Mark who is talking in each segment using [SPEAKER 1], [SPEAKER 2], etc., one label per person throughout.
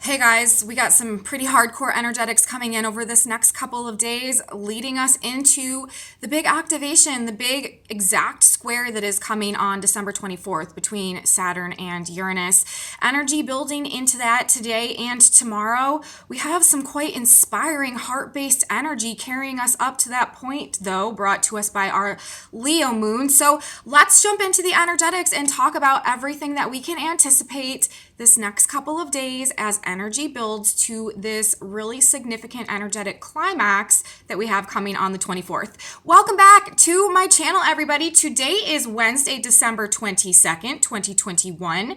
[SPEAKER 1] Hey guys, we got some pretty hardcore energetics coming in over this next couple of days, leading us into the big activation, the big exact square that is coming on December 24th between Saturn and Uranus. Energy building into that today and tomorrow. We have some quite inspiring heart-based energy carrying us up to that point, though, brought to us by our Leo moon. So let's jump into the energetics and talk about everything that we can anticipate this next couple of days as energy builds to this really significant energetic climax that we have coming on the 24th. Welcome back to my channel, everybody. Today is Wednesday, December 22nd, 2021.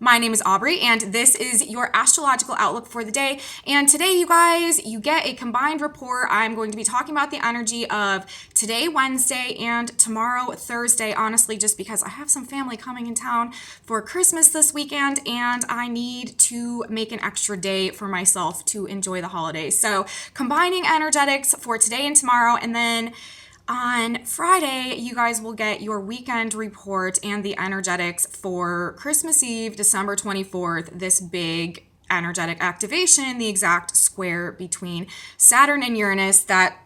[SPEAKER 1] My name is Aubrey, and this is your astrological outlook for the day. And today, you guys, you get a combined report. I'm going to be talking about the energy of today, Wednesday, and tomorrow, Thursday, honestly, just because I have some family coming in town for Christmas this weekend, and I need to make an extra day for myself to enjoy the holidays. So combining energetics for today and tomorrow, and then on Friday, you guys will get your weekend report and the energetics for Christmas Eve, December 24th, this big energetic activation, the exact square between Saturn and Uranus that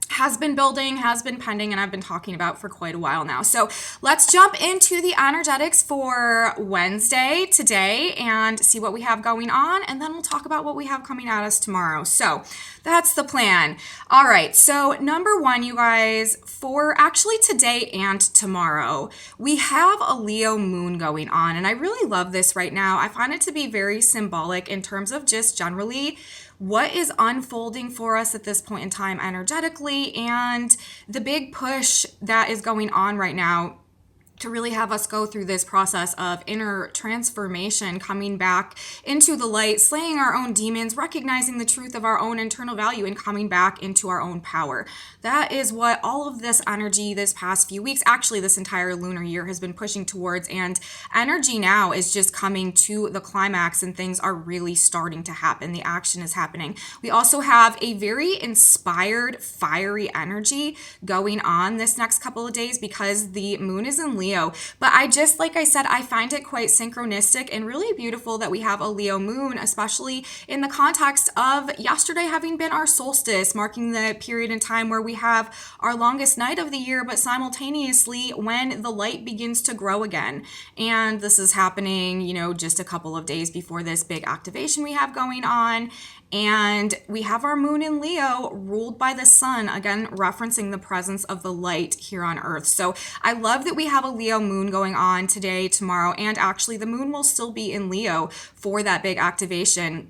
[SPEAKER 1] has been building, has been pending, and I've been talking about for quite a while now. So let's jump into the energetics for Wednesday today and see what we have going on, and then we'll talk about what we have coming at us tomorrow. So that's the plan. All right, so number one, you guys, for actually today and tomorrow, we have a Leo moon going on, and I really love this right now. I find it to be very symbolic in terms of just generally what is unfolding for us at this point in time energetically, and the big push that is going on right now to really have us go through this process of inner transformation, coming back into the light, slaying our own demons, recognizing the truth of our own internal value, and coming back into our own power. That is what all of this energy this past few weeks, actually this entire lunar year, has been pushing towards, and energy now is just coming to the climax, and things are really starting to happen. The action is happening. We also have a very inspired, fiery energy going on this next couple of days because the moon is in Leo. But like I said, I find it quite synchronistic and really beautiful that we have a Leo moon, especially in the context of yesterday having been our solstice, marking the period in time where we have our longest night of the year, but simultaneously when the light begins to grow again. And this is happening, just a couple of days before this big activation we have going on. And we have our moon in Leo ruled by the sun, again, referencing the presence of the light here on Earth. So I love that we have a Leo moon going on today, tomorrow, and actually the moon will still be in Leo for that big activation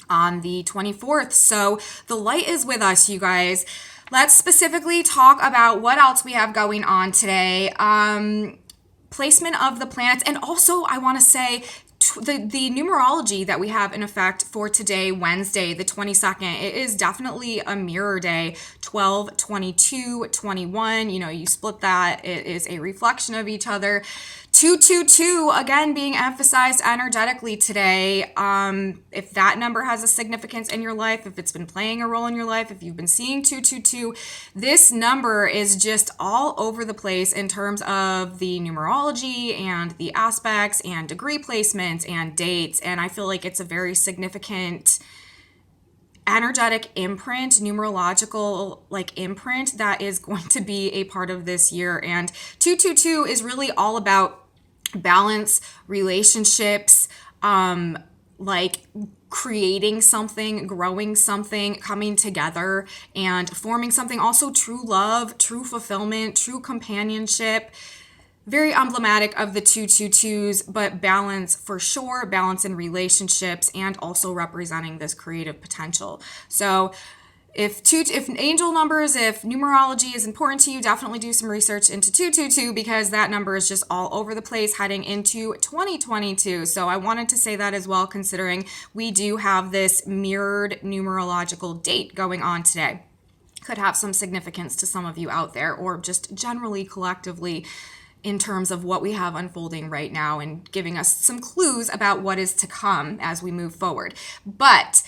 [SPEAKER 1] on the 24th. So the light is with us, you guys. Let's specifically talk about what else we have going on today. Placement of the planets, and also I want to say the numerology that we have in effect for today, Wednesday, the 22nd, it is definitely a mirror day. 12, 22, 21, you split that. It is a reflection of each other. 222, again, being emphasized energetically today. If that number has a significance in your life, if it's been playing a role in your life, if you've been seeing 222, this number is just all over the place in terms of the numerology and the aspects and degree placements and dates. And I feel like it's a very significant energetic imprint, numerological imprint that is going to be a part of this year. And 222 is really all about balance, relationships, creating something, growing something, coming together and forming something. Also true love, true fulfillment, true companionship. Very emblematic of the 222s, but balance for sure, balance in relationships, and also representing this creative potential. So if angel numbers, if numerology is important to you, definitely do some research into 222 because that number is just all over the place heading into 2022. So I wanted to say that as well, considering we do have this mirrored numerological date going on today. Could have some significance to some of you out there, or just generally collectively in terms of what we have unfolding right now and giving us some clues about what is to come as we move forward. But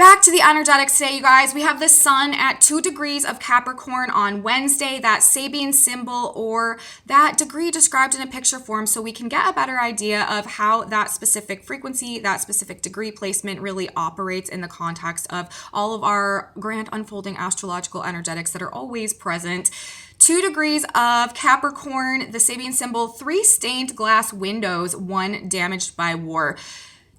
[SPEAKER 1] Back to the energetics today, you guys. We have the sun at 2 degrees of Capricorn on Wednesday, that Sabian symbol or that degree described in a picture form, so we can get a better idea of how that specific frequency, that specific degree placement really operates in the context of all of our grand unfolding astrological energetics that are always present. 2 degrees of Capricorn, the Sabian symbol, 3 stained glass windows, 1 damaged by war.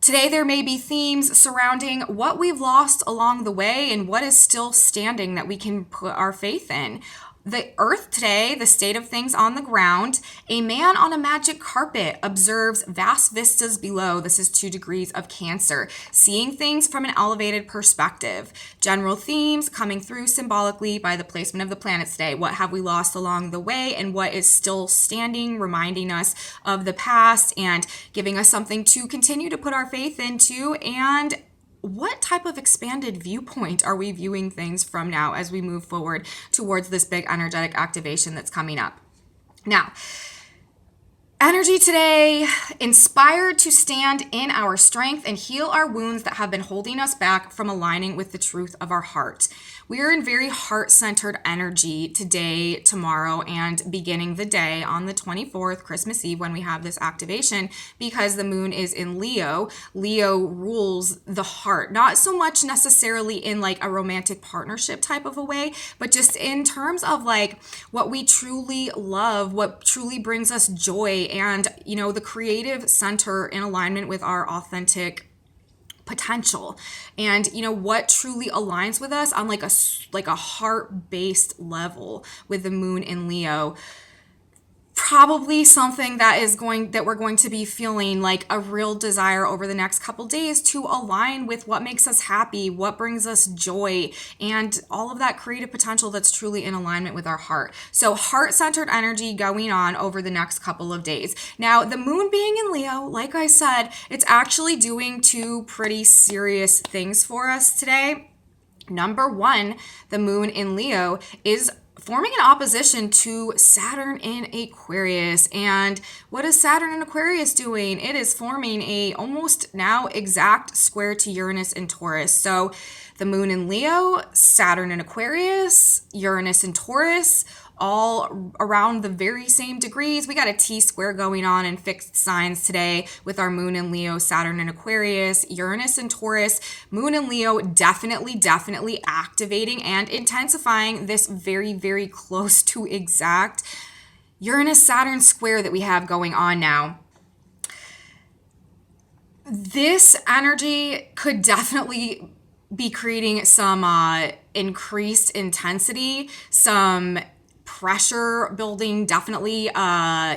[SPEAKER 1] Today, there may be themes surrounding what we've lost along the way and what is still standing that we can put our faith in. The earth today, the state of things on the ground, a man on a magic carpet observes vast vistas below. This is 2 degrees of Cancer, seeing things from an elevated perspective. General themes coming through symbolically by the placement of the planets today. What have we lost along the way and what is still standing, reminding us of the past and giving us something to continue to put our faith into, and what type of expanded viewpoint are we viewing things from now as we move forward towards this big energetic activation that's coming up? Now, energy today, inspired to stand in our strength and heal our wounds that have been holding us back from aligning with the truth of our heart. We are in very heart-centered energy today, tomorrow, and beginning the day on the 24th, Christmas Eve, when we have this activation, because the moon is in Leo. Leo rules the heart, not so much necessarily in like a romantic partnership type of a way, but just in terms of like what we truly love, what truly brings us joy, and, you know, the creative center in alignment with our authentic potential, and, you know, what truly aligns with us on like a heart-based level with the moon in Leo. Probably something that we're going to be feeling like a real desire over the next couple days to align with what makes us happy, what brings us joy, and all of that creative potential that's truly in alignment with our heart. So heart-centered energy going on over the next couple of days. Now, the moon being in Leo, like I said, it's actually doing 2 pretty serious things for us today. Number 1, the moon in Leo is forming an opposition to Saturn in Aquarius. And what is Saturn in Aquarius doing? It is forming a almost now exact square to Uranus in Taurus. So the moon in Leo, Saturn in Aquarius, Uranus in Taurus, all around the very same degrees. We got a T-square going on in fixed signs today with our moon in Leo, Saturn in Aquarius, Uranus in Taurus. Moon in Leo definitely activating and intensifying this very, very close to exact Uranus-Saturn square that we have going on now. This energy could definitely be creating some increased intensity, some pressure building, definitely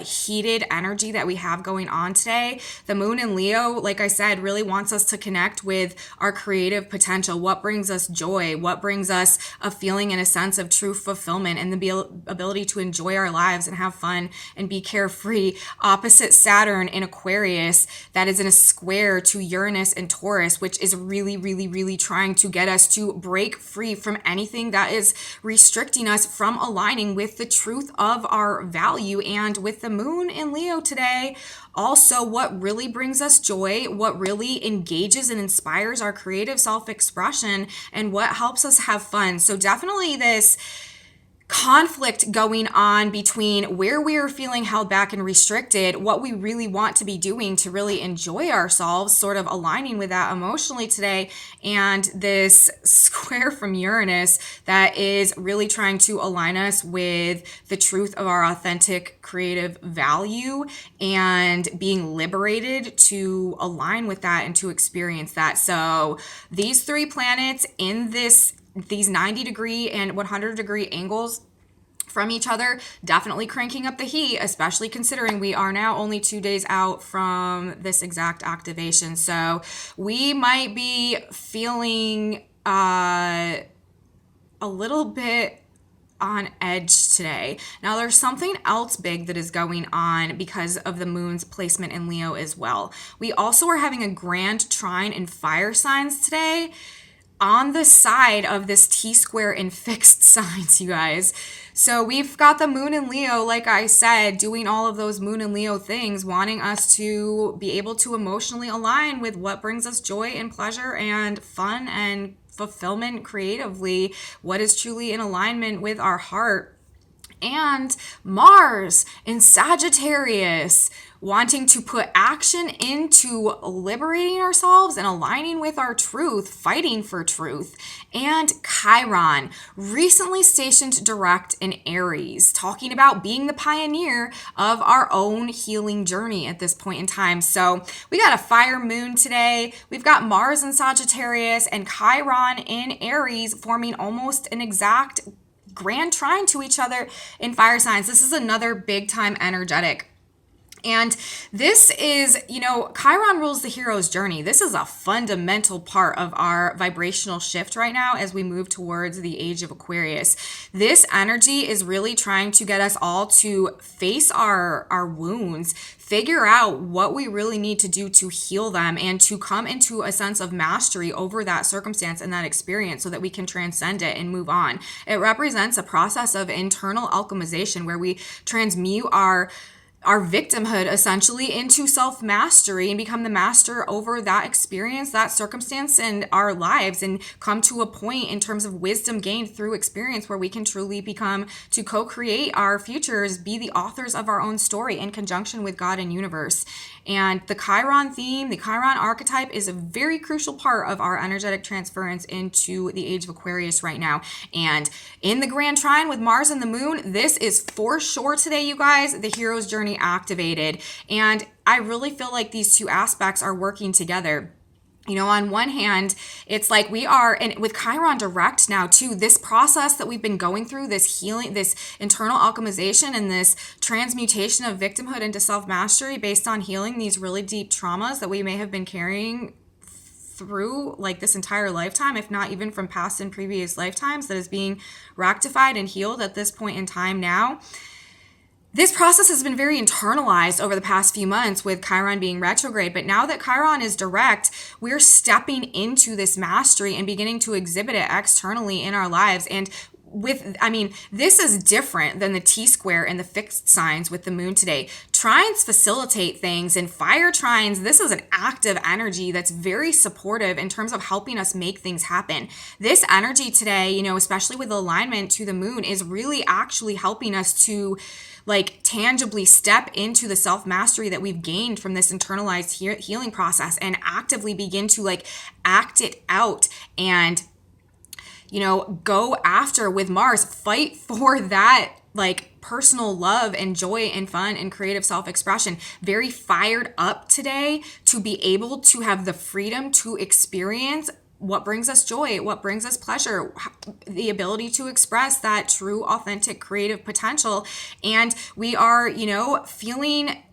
[SPEAKER 1] heated energy that we have going on today. The moon in Leo, like I said, really wants us to connect with our creative potential. What brings us joy? What brings us a feeling and a sense of true fulfillment and the ability to enjoy our lives and have fun and be carefree. Opposite Saturn in Aquarius, that is in a square to Uranus and Taurus, which is really trying to get us to break free from anything that is restricting us from aligning with the truth of our value. And with the moon in Leo today, also what really brings us joy, what really engages and inspires our creative self-expression, and what helps us have fun. So definitely this conflict going on between where we are feeling held back and restricted, what we really want to be doing to really enjoy ourselves, sort of aligning with that emotionally today, and this square from Uranus that is really trying to align us with the truth of our authentic creative value and being liberated to align with that and to experience that. So these 3 planets in these 90 degree and 100 degree angles from each other, definitely cranking up the heat, especially considering we are now only 2 days out from this exact activation. So we might be feeling a little bit on edge today. Now, there's something else big that is going on because of the moon's placement in Leo as well. We also are having a grand trine in fire signs today. on the side of this T-square in fixed signs, you guys. So we've got the moon in Leo, like I said, doing all of those moon and Leo things, wanting us to be able to emotionally align with what brings us joy and pleasure and fun and fulfillment creatively, what is truly in alignment with our heart. And Mars in Sagittarius, wanting to put action into liberating ourselves and aligning with our truth, fighting for truth. And Chiron, recently stationed direct in Aries, talking about being the pioneer of our own healing journey at this point in time. So we got a fire moon today. We've got Mars in Sagittarius and Chiron in Aries, forming almost an exact grand trine to each other in fire signs. This is another big time energetic. And this is, Chiron rules the hero's journey. This is a fundamental part of our vibrational shift right now as we move towards the age of Aquarius. This energy is really trying to get us all to face our wounds, figure out what we really need to do to heal them, and to come into a sense of mastery over that circumstance and that experience so that we can transcend it and move on. It represents a process of internal alchemization where we transmute our victimhood essentially into self-mastery and become the master over that experience, that circumstance in our lives, and come to a point in terms of wisdom gained through experience where we can truly become to co-create our futures, be the authors of our own story in conjunction with God and universe. And the Chiron theme, the Chiron archetype, is a very crucial part of our energetic transference into the age of Aquarius right now. And in the grand trine with Mars and the moon, this is for sure today, you guys, the hero's journey activated. And I really feel like these two aspects are working together. On one hand, it's like we are, and with Chiron direct now too, this process that we've been going through, this healing, this internal alchemization and this transmutation of victimhood into self-mastery based on healing these really deep traumas that we may have been carrying through like this entire lifetime, if not even from past and previous lifetimes, that is being rectified and healed at this point in time now. This process has been very internalized over the past few months with Chiron being retrograde, but now that Chiron is direct, we're stepping into this mastery and beginning to exhibit it externally in our lives. And this is different than the T-square and the fixed signs with the moon today. Trines facilitate things, and fire trines, this is an active energy that's very supportive in terms of helping us make things happen. This energy today, especially with alignment to the moon, is really actually helping us to tangibly step into the self-mastery that we've gained from this internalized healing process and actively begin to act it out and go after with Mars, fight for that personal love and joy and fun and creative self-expression. Very fired up today to be able to have the freedom to experience what brings us joy, what brings us pleasure, the ability to express that true, authentic, creative potential. And we are, feeling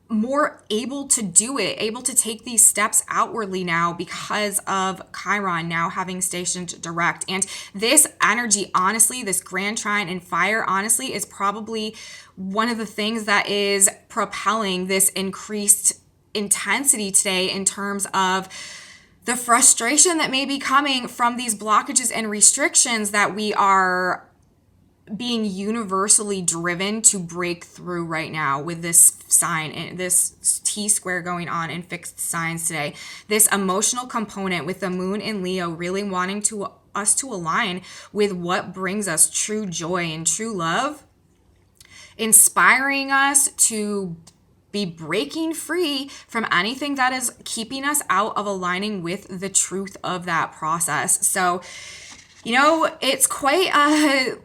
[SPEAKER 1] more able to do it, able to take these steps outwardly now because of Chiron now having stationed direct. And this energy, honestly, this grand trine and fire, honestly, is probably one of the things that is propelling this increased intensity today in terms of the frustration that may be coming from these blockages and restrictions that we are being universally driven to break through right now with this sign and this T-square going on in fixed signs today. This emotional component with the moon in Leo really wanting us to align with what brings us true joy and true love, inspiring us to be breaking free from anything that is keeping us out of aligning with the truth of that process. So, it's quite a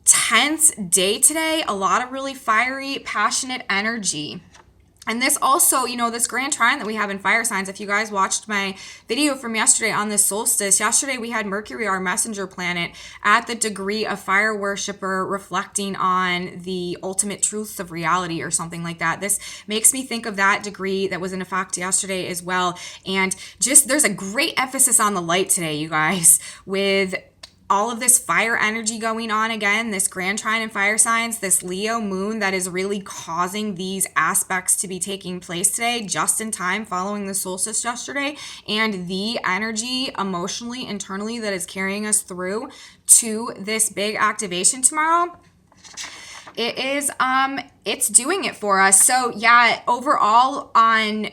[SPEAKER 1] tense day today, a lot of really fiery, passionate energy. And this also, this grand trine that we have in fire signs, if you guys watched my video from yesterday on this solstice, yesterday we had Mercury, our messenger planet, at the degree of fire worshiper, reflecting on the ultimate truths of reality or something like that. This makes me think of that degree that was in effect yesterday as well. And just, there's a great emphasis on the light today, you guys, with all of this fire energy going on again, this grand trine and fire signs, this Leo moon that is really causing these aspects to be taking place today, just in time following the solstice yesterday, and the energy emotionally, internally that is carrying us through to this big activation tomorrow. It is, it's doing it for us. So yeah, overall on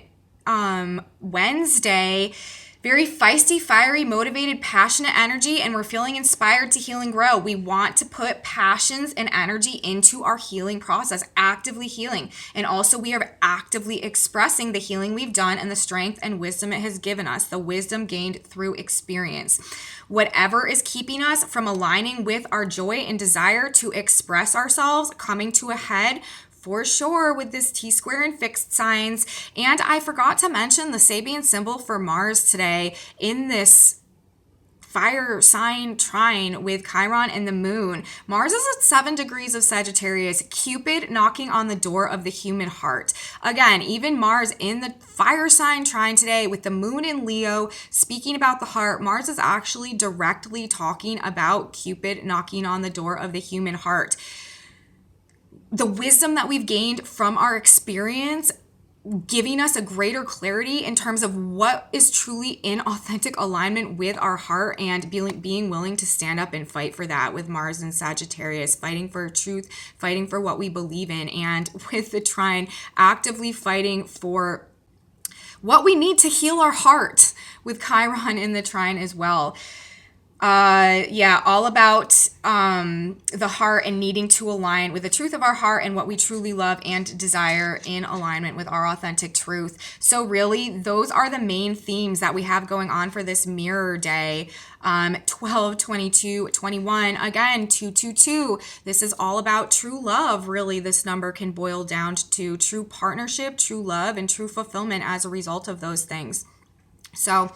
[SPEAKER 1] Wednesday, very feisty, fiery, motivated, passionate energy, and we're feeling inspired to heal and grow. We want to put passions and energy into our healing process, actively healing. And also we are actively expressing the healing we've done and the strength and wisdom it has given us, the wisdom gained through experience. Whatever is keeping us from aligning with our joy and desire to express ourselves, coming to a head, for sure, with this T-square and fixed signs. And I forgot to mention the Sabian symbol for Mars today in this fire sign trine with Chiron and the moon. Mars is at 7 degrees of Sagittarius, Cupid knocking on the door of the human heart. Again, even Mars in the fire sign trine today with the moon in Leo, speaking about the heart. Mars is actually directly talking about Cupid knocking on the door of the human heart. The wisdom that we've gained from our experience, giving us a greater clarity in terms of what is truly in authentic alignment with our heart, and being willing to stand up and fight for that with Mars and Sagittarius, fighting for truth, fighting for what we believe in, and with the trine, actively fighting for what we need to heal our heart with Chiron in the trine as well. All about the heart and needing to align with the truth of our heart and what we truly love and desire in alignment with our authentic truth. So really, those are the main themes that we have going on for this mirror day. 12, 22, 21, again, 222. This is all about true love. Really, this number can boil down to true partnership, true love, and true fulfillment as a result of those things. So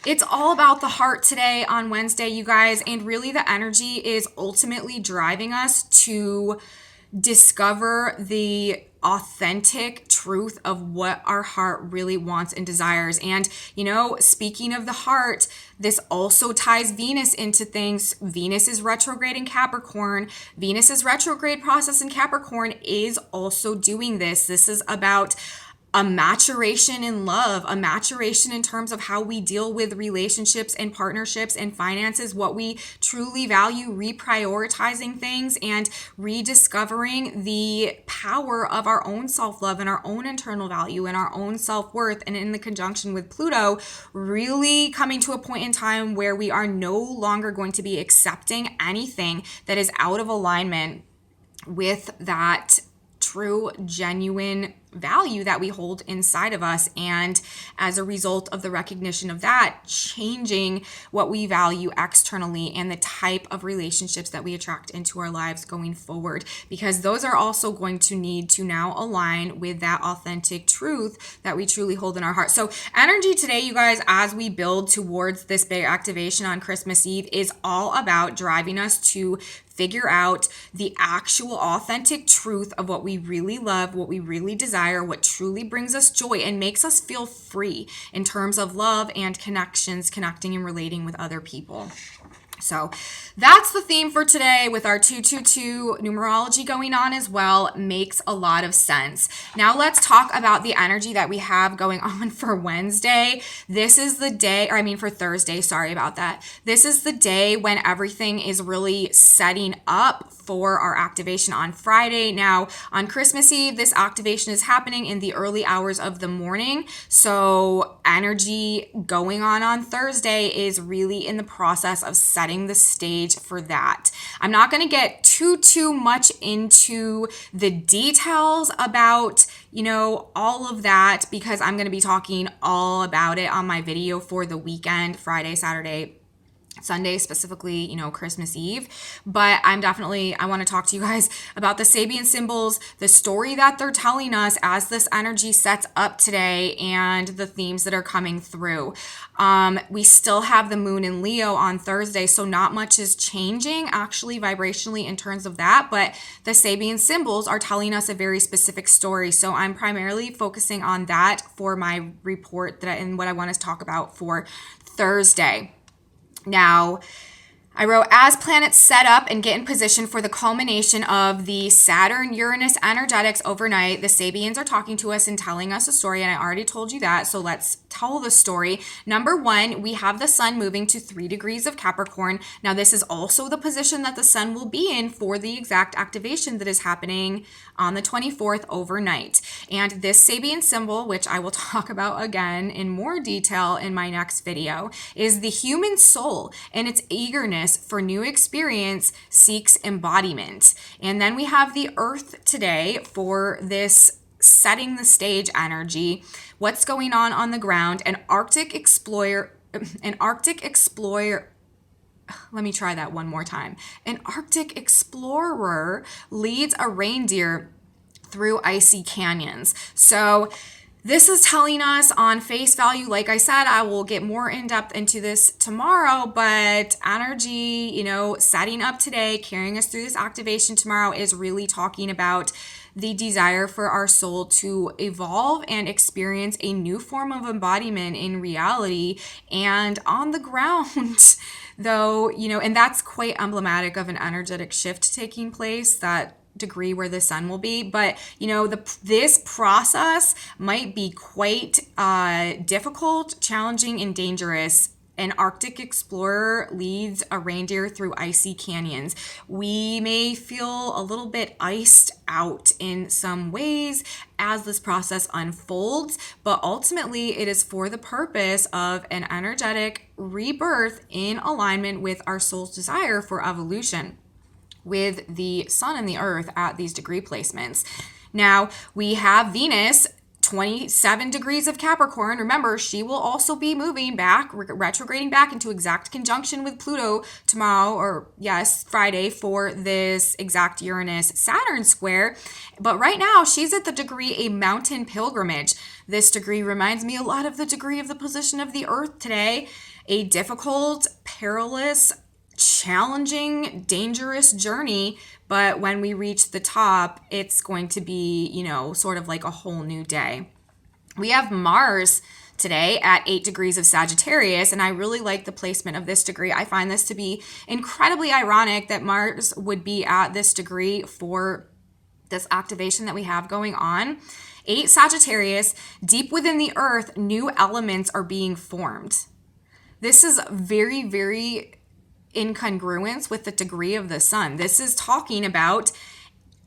[SPEAKER 1] it's all about the heart today on Wednesday, you guys. And really the energy is ultimately driving us to discover the authentic truth of what our heart really wants and desires. And, speaking of the heart, this also ties Venus into things. Venus is retrograde in Capricorn. Venus's retrograde process in Capricorn is also doing this. This is about a maturation in love, a maturation in terms of how we deal with relationships and partnerships and finances, what we truly value, reprioritizing things and rediscovering the power of our own self-love and our own internal value and our own self-worth. And in the conjunction with Pluto, really coming to a point in time where we are no longer going to be accepting anything that is out of alignment with that true, genuine value that we hold inside of us. And as a result of the recognition of that, changing what we value externally and the type of relationships that we attract into our lives going forward, because those are also going to need to now align with that authentic truth that we truly hold in our heart. So energy today, you guys, as we build towards this big activation on Christmas Eve, is all about driving us to figure out the actual authentic truth of what we really love, what we really desire, what truly brings us joy and makes us feel free in terms of love and connections, connecting and relating with other people. So that's the theme for today with our 222 numerology going on as well. Makes a lot of sense. Now let's talk about the energy that we have going on for Wednesday. This is the day, for Thursday, sorry about that. This is the day when everything is really setting up for our activation on Friday. Now on Christmas Eve, this activation is happening in the early hours of the morning. So energy going on Thursday is really in the process of setting the stage for that. I'm not going to get too much into the details about, all of that, because I'm going to be talking all about it on my video for the weekend, Friday, Saturday, Sunday, specifically, Christmas Eve. But I want to talk to you guys about the Sabian symbols, the story that they're telling us as this energy sets up today, and the themes that are coming through. We still have the moon in Leo on Thursday, so not much is changing actually vibrationally in terms of that, but the Sabian symbols are telling us a very specific story. So I'm primarily focusing on that for my report and what I want to talk about for Thursday. Now, I wrote, as planets set up and get in position for the culmination of the Saturn-Uranus energetics overnight, the Sabians are talking to us and telling us a story, and I already told you that, so let's tell the story. Number one, we have the sun moving to 3 degrees of Capricorn. Now, this is also the position that the sun will be in for the exact activation that is happening on the 24th overnight. And this Sabian symbol, which I will talk about again in more detail in my next video, is the human soul, and its eagerness for new experience seeks embodiment. And then we have the earth today for this setting the stage energy. What's going on the ground? An Arctic explorer, let me try that one more time. An Arctic explorer leads a reindeer through icy canyons. So this is telling us on face value, like I said, I will get more in depth into this tomorrow, but energy, setting up today, carrying us through this activation tomorrow is really talking about the desire for our soul to evolve and experience a new form of embodiment in reality and on the ground. Though, and that's quite emblematic of an energetic shift taking place, that degree where the sun will be. But this process might be quite difficult, challenging, and dangerous. An Arctic explorer leads a reindeer through icy canyons. We may feel a little bit iced out in some ways as this process unfolds, but ultimately it is for the purpose of an energetic rebirth in alignment with our soul's desire for evolution, with the sun and the earth at these degree placements. Now, we have Venus, 27 degrees of Capricorn. Remember, she will also be moving back, retrograding back into exact conjunction with Pluto tomorrow, or yes, Friday, for this exact Uranus-Saturn square. But right now, she's at the degree a mountain pilgrimage. This degree reminds me a lot of the degree of the position of the earth today. A difficult, perilous, challenging, dangerous journey, but when we reach the top, it's going to be, sort of like a whole new day. We have Mars today at 8 degrees of Sagittarius, and I really like the placement of this degree. I find this to be incredibly ironic that Mars would be at this degree for this activation that we have going on. 8 Sagittarius, deep within the earth, new elements are being formed. This is very, very in congruence with the degree of the sun. This is talking about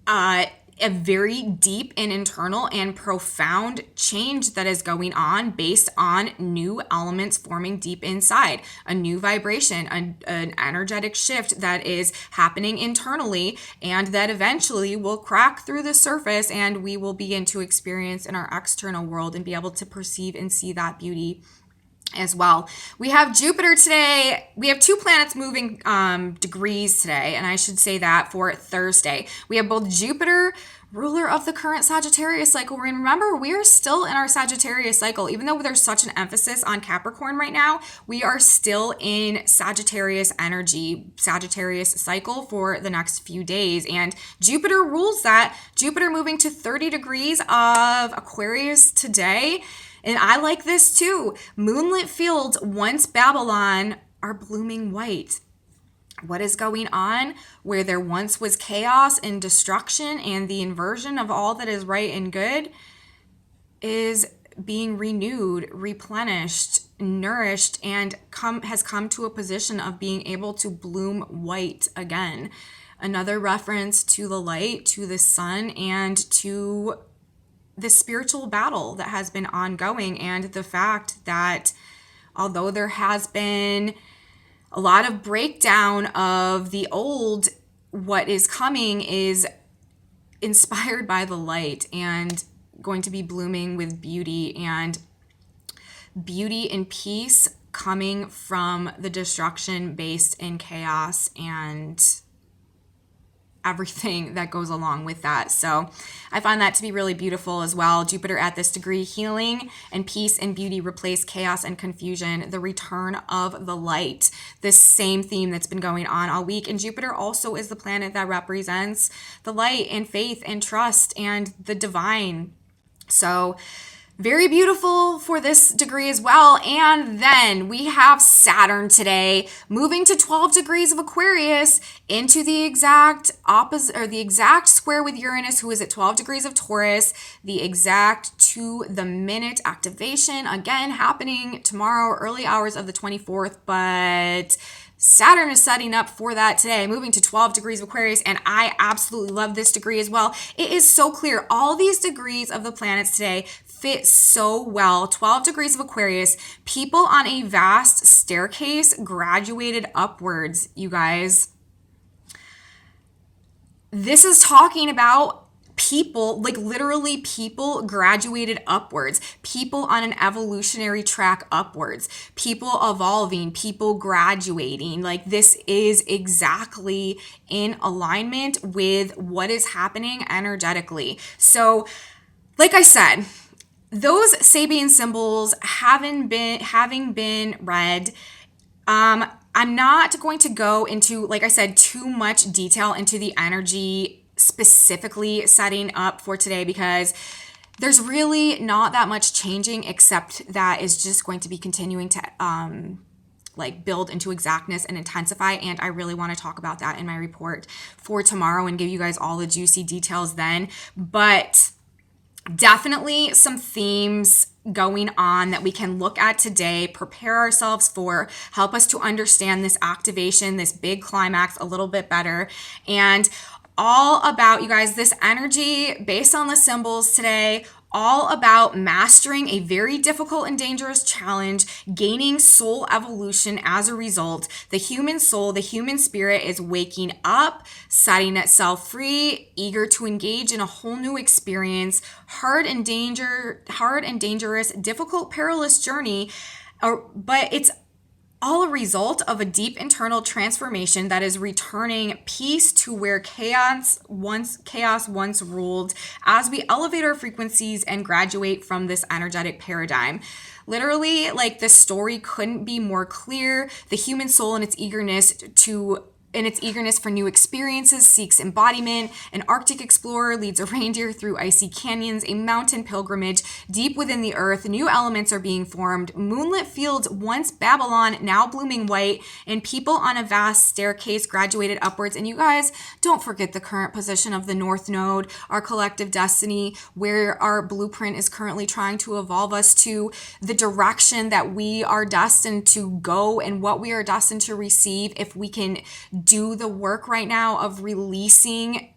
[SPEAKER 1] a very deep and internal and profound change that is going on based on new elements forming deep inside, a new vibration, an energetic shift that is happening internally, and that eventually will crack through the surface and we will begin to experience in our external world and be able to perceive and see that beauty as well. We have Jupiter today. We have 2 planets moving degrees today, and I should say that for Thursday. We have both Jupiter, ruler of the current Sagittarius cycle. Remember, we are still in our Sagittarius cycle. Even though there's such an emphasis on Capricorn right now, we are still in Sagittarius energy, Sagittarius cycle for the next few days. And Jupiter rules that. Jupiter moving to 30 degrees of Aquarius today. And I like this too. Moonlit fields, once Babylon, are blooming white. What is going on? Where there once was chaos and destruction and the inversion of all that is right and good is being renewed, replenished, nourished, and has come to a position of being able to bloom white again. Another reference to the light, to the sun, and to the spiritual battle that has been ongoing, and the fact that although there has been a lot of breakdown of the old, what is coming is inspired by the light and going to be blooming with beauty and peace coming from the destruction based in chaos and everything that goes along with that. So I find that to be really beautiful as well. Jupiter at this degree, healing and peace and beauty replace chaos and confusion, the return of the light, this same theme that's been going on all week. And Jupiter also is the planet that represents the light and faith and trust and the divine. So Very beautiful for this degree as well. And then we have Saturn today moving to 12 degrees of Aquarius into the exact opposite, or the exact square with Uranus, who is at 12 degrees of Taurus, the exact to the minute activation, again happening tomorrow, early hours of the 24th, but Saturn is setting up for that today, moving to 12 degrees of Aquarius, and I absolutely love this degree as well. It is so clear. All these degrees of the planets today fit so well. 12 degrees of Aquarius, people on a vast staircase graduated upwards, you guys. This is talking about people, like literally people graduated upwards, people on an evolutionary track upwards, people evolving, people graduating. Like this is exactly in alignment with what is happening energetically. So, like I said, those Sabian symbols having been read, I'm not going to go into, like I said, too much detail into the energy specifically setting up for today, because there's really not that much changing, except that is just going to be continuing to like build into exactness and intensify. And I really want to talk about that in my report for tomorrow and give you guys all the juicy details then. But definitely some themes going on that we can look at today, prepare ourselves for, help us to understand this activation, this big climax a little bit better. And all about, you guys, this energy based on the symbols today, all about mastering a very difficult and dangerous challenge, gaining soul evolution as a result. The human soul, the human spirit is waking up, setting itself free, eager to engage in a whole new experience, hard and dangerous, difficult, perilous journey, but it's all a result of a deep internal transformation that is returning peace to where chaos once ruled, as we elevate our frequencies and graduate from this energetic paradigm. Literally, like, the story couldn't be more clear. The human soul and its eagerness for new experiences seeks embodiment. An Arctic explorer leads a reindeer through icy canyons, a mountain pilgrimage deep within the earth. New elements are being formed. Moonlit fields, once Babylon, now blooming white, and people on a vast staircase graduated upwards. And you guys, don't forget the current position of the North Node, our collective destiny, where our blueprint is currently trying to evolve us to, the direction that we are destined to go and what we are destined to receive if we can do the work right now of releasing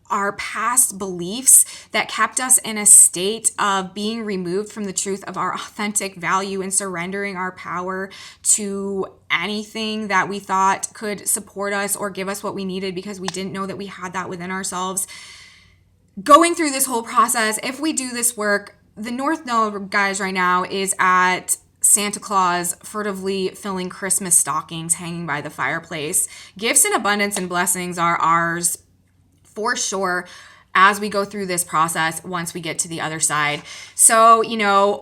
[SPEAKER 1] our past beliefs that kept us in a state of being removed from the truth of our authentic value and surrendering our power to anything that we thought could support us or give us what we needed, because we didn't know that we had that within ourselves. Going through this whole process, if we do this work, the North Node, guys, right now is at Santa Claus furtively filling Christmas stockings hanging by the fireplace. Gifts and abundance and blessings are ours for sure as we go through this process once we get to the other side. So,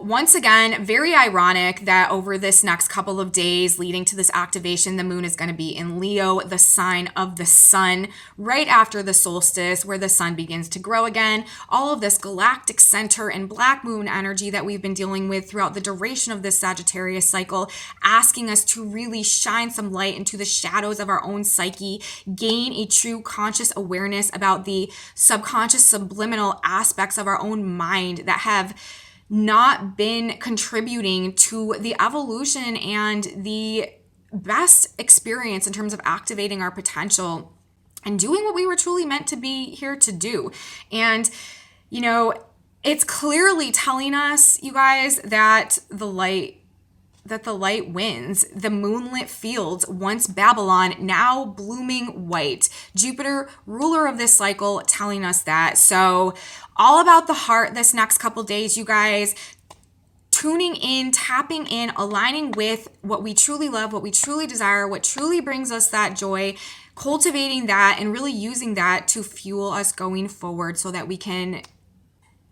[SPEAKER 1] once again, very ironic that over this next couple of days leading to this activation, the moon is going to be in Leo, the sign of the sun, right after the solstice, where the sun begins to grow again. All of this galactic center and black moon energy that we've been dealing with throughout the duration of this Sagittarius cycle, asking us to really shine some light into the shadows of our own psyche, gain a true conscious awareness about the subconscious, subliminal aspects of our own mind that have not been contributing to the evolution and the best experience in terms of activating our potential and doing what we were truly meant to be here to do. And, it's clearly telling us, you guys, that the light wins. The moonlit fields, once Babylon, now blooming white. Jupiter, ruler of this cycle, telling us that. So all about the heart this next couple days, you guys. Tuning in, tapping in, aligning with what we truly love, what we truly desire, what truly brings us that joy, cultivating that and really using that to fuel us going forward so that we can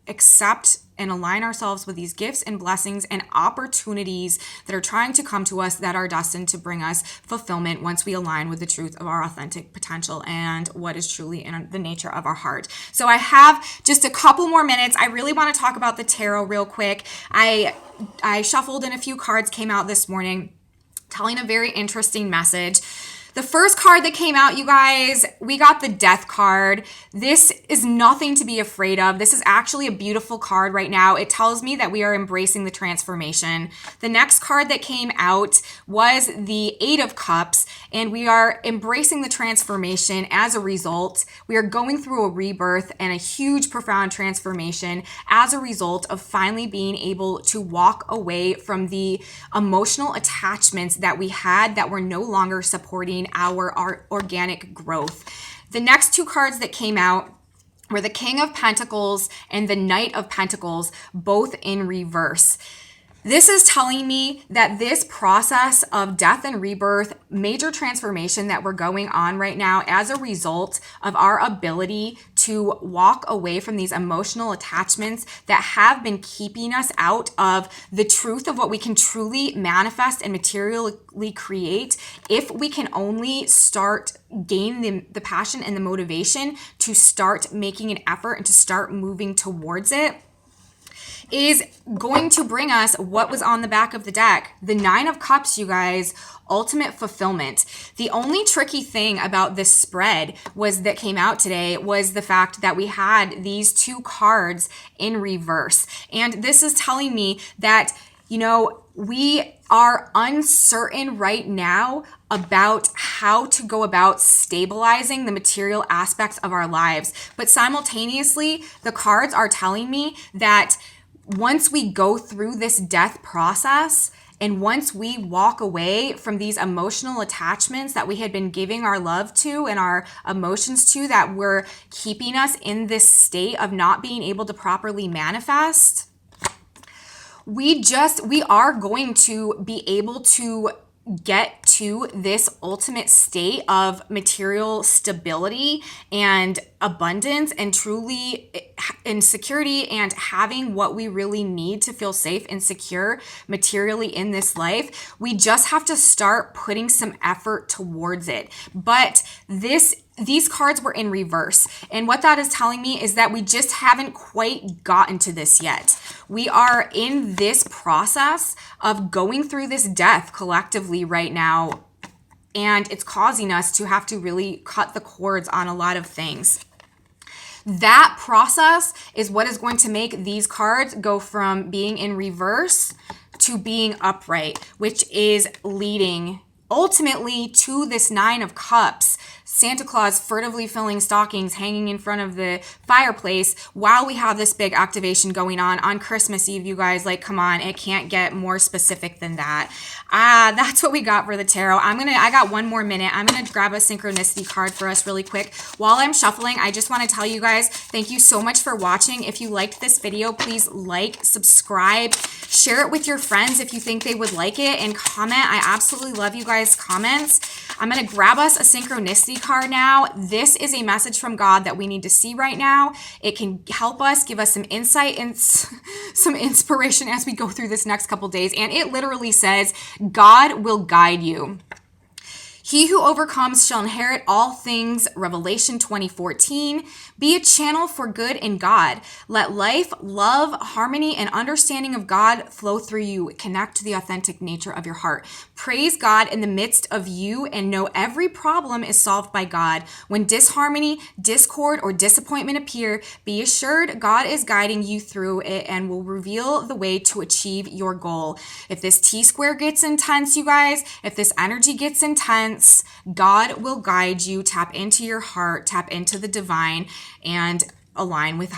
[SPEAKER 1] accept and align ourselves with these gifts and blessings and opportunities that are trying to come to us that are destined to bring us fulfillment once we align with the truth of our authentic potential and what is truly in the nature of our heart. So I have just a couple more minutes. I really want to talk about the tarot real quick. I shuffled and a few cards came out this morning telling a very interesting message. The first card that came out, you guys, we got the Death card. This is nothing to be afraid of. This is actually a beautiful card right now. It tells me that we are embracing the transformation. The next card that came out was the Eight of Cups, and we are embracing the transformation as a result. We are going through a rebirth and a huge, profound transformation as a result of finally being able to walk away from the emotional attachments that we had that were no longer supporting our organic growth. The next two cards that came out were the King of Pentacles and the Knight of Pentacles, both in reverse. This is telling me that this process of death and rebirth, major transformation that we're going on right now as a result of our ability to walk away from these emotional attachments that have been keeping us out of the truth of what we can truly manifest and materially create, if we can only start gain the passion and the motivation to start making an effort and to start moving towards it, is going to bring us what was on the back of the deck. The Nine of Cups, you guys, ultimate fulfillment. The only tricky thing about this spread that came out today was the fact that we had these two cards in reverse. And this is telling me that, we are uncertain right now about how to go about stabilizing the material aspects of our lives. But simultaneously, the cards are telling me that once we go through this death process and once we walk away from these emotional attachments that we had been giving our love to and our emotions to, that were keeping us in this state of not being able to properly manifest, we are going to be able to get to this ultimate state of material stability and abundance and truly in security and having what we really need to feel safe and secure materially in this life. We just have to start putting some effort towards it. But these cards were in reverse. And what that is telling me is that we just haven't quite gotten to this yet. We are in this process of going through this death collectively right now. And it's causing us to have to really cut the cords on a lot of things. That process is what is going to make these cards go from being in reverse to being upright, which is leading ultimately to this Nine of Cups. Santa Claus furtively filling stockings, hanging in front of the fireplace while we have this big activation going on Christmas Eve, you guys. Like, come on, it can't get more specific than that. That's what we got for the tarot. I got one more minute. I'm gonna grab a synchronicity card for us really quick. While I'm shuffling, I just want to tell you guys, thank you so much for watching. If you liked this video, please like, subscribe, share it with your friends if you think they would like it, and comment. I absolutely love you guys' comments. I'm going to grab us a synchronicity card now. This is a message from God that we need to see right now. It can help us, give us some insight and some inspiration as we go through this next couple days. And it literally says, God will guide you. He who overcomes shall inherit all things, Revelation 20:14. Be a channel for good in God. Let life, love, harmony, and understanding of God flow through you. Connect to the authentic nature of your heart. Praise God in the midst of you and know every problem is solved by God. When disharmony, discord, or disappointment appear, be assured God is guiding you through it and will reveal the way to achieve your goal. If this T-square gets intense, you guys, if this energy gets intense, God will guide you. Tap into your heart, tap into the divine, and align with